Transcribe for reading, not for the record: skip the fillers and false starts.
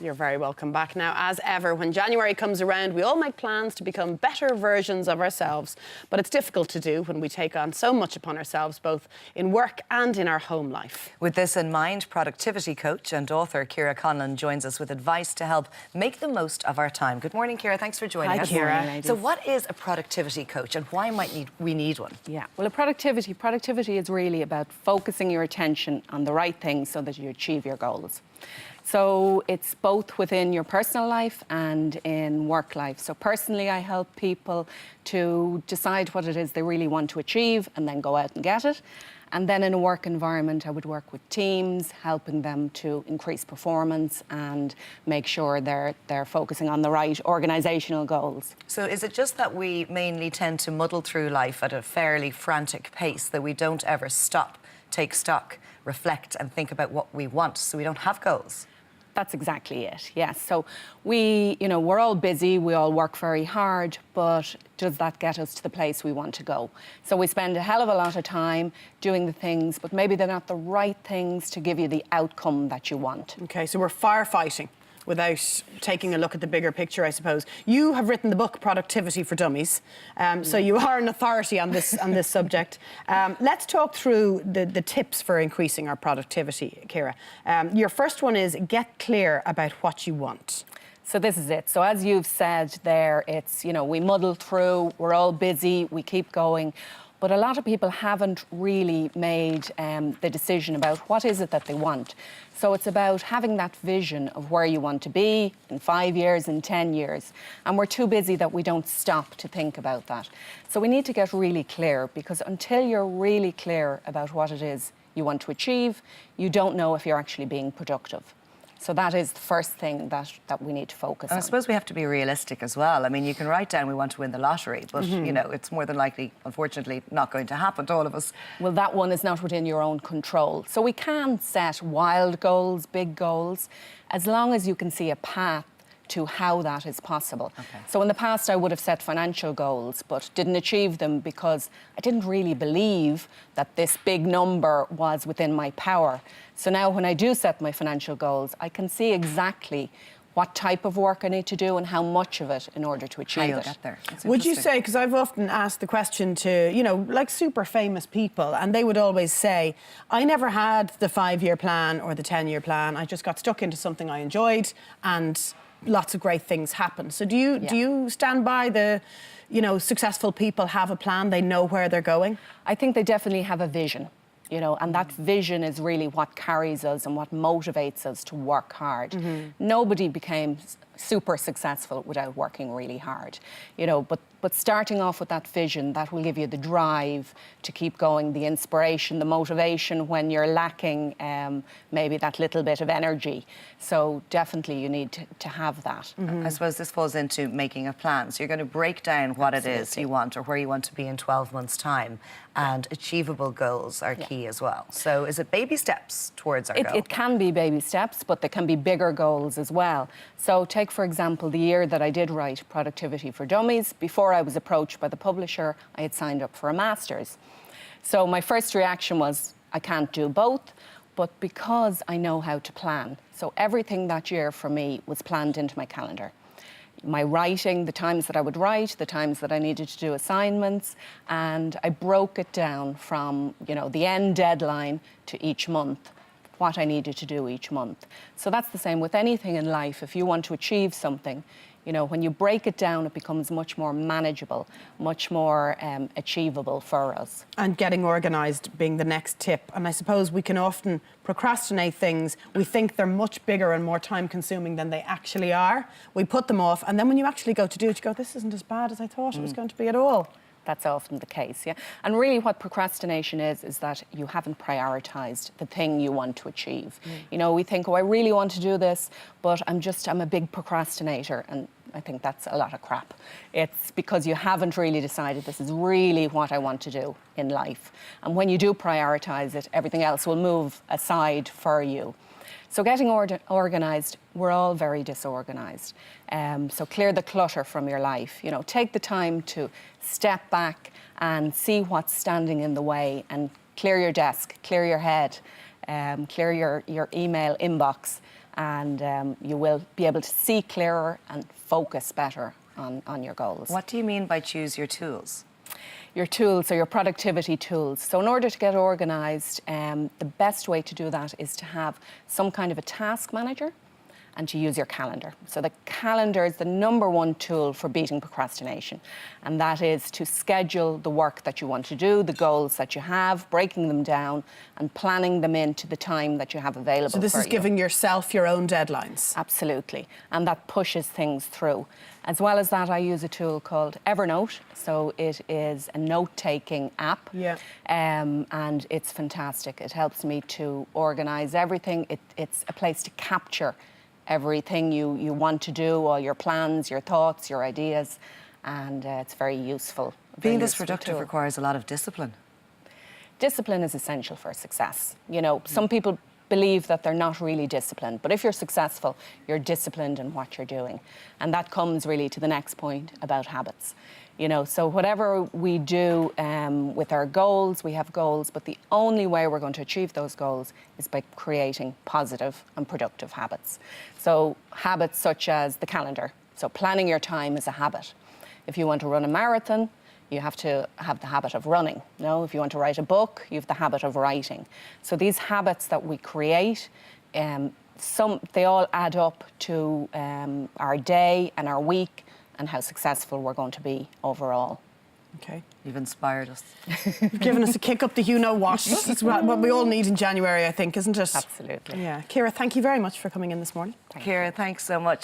You're very welcome back. Now, as ever, when January comes around, we all make plans to become better versions of ourselves. But it's difficult to do when we take on so much upon ourselves, both in work and in our home life. With this in mind, productivity coach and author Ciara Conlon joins us with advice to help make the most of our time. Good morning, Ciara. Thanks for joining us. Hi, Ciara. So what is a productivity coach and why might we need one? Yeah, well, productivity is really about focusing your attention on the right things so that you achieve your goals. So it's both within your personal life and in work life. So personally, I help people to decide what it is they really want to achieve and then go out and get it. And then in a work environment, I would work with teams, helping them to increase performance and make sure they're focusing on the right organisational goals. So is it just that we mainly tend to muddle through life at a fairly frantic pace, that we don't ever stop, take stock, reflect and think about what we want, so we don't have goals? That's exactly it, yes. So we're all busy, we all work very hard, but does that get us to the place we want to go? So we spend a hell of a lot of time doing the things, but maybe they're not the right things to give you the outcome that you want. OK, so we're firefighting without taking a look at the bigger picture, I suppose. You have written the book Productivity for Dummies, so you are an authority on this subject. Let's talk through the tips for increasing our productivity, Ciara. Your first one is get clear about what you want. So this is it. So as you've said there, it's, we muddle through, we're all busy, we keep going. But a lot of people haven't really made the decision about what is it that they want. So it's about having that vision of where you want to be in 5 years, in 10 years. And we're too busy that we don't stop to think about that. So we need to get really clear, because until you're really clear about what it is you want to achieve, you don't know if you're actually being productive. So that is the first thing that we need to focus on. I suppose we have to be realistic as well. I mean, you can write down we want to win the lottery, but, it's more than likely, unfortunately, not going to happen to all of us. Well, that one is not within your own control. So we can set wild goals, big goals, as long as you can see a path to how that is possible. Okay. So in the past, I would have set financial goals, but didn't achieve them because I didn't really believe that this big number was within my power. So now when I do set my financial goals, I can see exactly what type of work I need to do and how much of it in order to achieve it. How you'll get there. Would you say, because I've often asked the question to, like super famous people, and they would always say, I never had the 5-year plan or the 10-year plan. I just got stuck into something I enjoyed and lots of great things happen. So do you stand by the, successful people have a plan, they know where they're going? I think they definitely have a vision, and that vision is really what carries us and what motivates us to work hard. Nobody became super successful without working really hard, but starting off with that vision, that will give you the drive to keep going, the inspiration, the motivation when you're lacking maybe that little bit of energy. So definitely you need to have that. I suppose this falls into making a plan. So you're going to break down what it is you want or where you want to be in 12 months' time. And achievable goals are key as well. So is it baby steps towards our goal? It can be baby steps, but there can be bigger goals as well. So take, for example, the year that I did write Productivity for Dummies. Before I was approached by the publisher, I had signed up for a master's. So my first reaction was, I can't do both, but because I know how to plan. So everything that year for me was planned into my calendar. My writing, the times that I would write, the times that I needed to do assignments, and I broke it down from, the end deadline to each month, what I needed to do each month. So that's the same with anything in life. If you want to achieve something, when you break it down, it becomes much more manageable, much more achievable for us. And getting organised being the next tip. And I suppose we can often procrastinate things. We think they're much bigger and more time-consuming than they actually are. We put them off, and then when you actually go to do it, you go, this isn't as bad as I thought it was going to be at all. That's often the case, yeah. And really what procrastination is that you haven't prioritised the thing you want to achieve. We think, I really want to do this, but I'm a big procrastinator. And I think that's a lot of crap. It's because you haven't really decided this is really what I want to do in life. And when you do prioritise it, everything else will move aside for you. So getting organised, we're all very disorganised. So clear the clutter from your life. Take the time to step back and see what's standing in the way and clear your desk, clear your head, clear your email inbox and you will be able to see clearer and focus better on your goals. What do you mean by choose your tools? Your tools, so your productivity tools. So in order to get organised, the best way to do that is to have some kind of a task manager and to use your calendar. So the calendar is the #1 tool for beating procrastination. And that is to schedule the work that you want to do, the goals that you have, breaking them down and planning them into the time that you have available for you. So this is giving yourself your own deadlines? Absolutely. And that pushes things through. As well as that, I use a tool called Evernote. So it is a note-taking app. Yeah. And it's fantastic. It helps me to organise everything. It's a place to capture everything you want to do, all your plans, your thoughts, your ideas, and it's very useful. Being this productive requires a lot of discipline. Discipline is essential for success. You know, some people believe that they're not really disciplined, but if you're successful, you're disciplined in what you're doing. And that comes really to the next point about habits. You know, so whatever we do with our goals, we have goals, but the only way we're going to achieve those goals is by creating positive and productive habits. So habits such as the calendar. So planning your time is a habit. If you want to run a marathon, you have to have the habit of running. You know, if you want to write a book, you have the habit of writing. So these habits that we create, they all add up to our day and our week and how successful we're going to be overall. Okay. You've inspired us. You've given us a kick up the you-know-what. It's what we all need in January, I think, isn't it? Absolutely. Yeah. Ciara, thank you very much for coming in this morning. Ciara, thanks so much.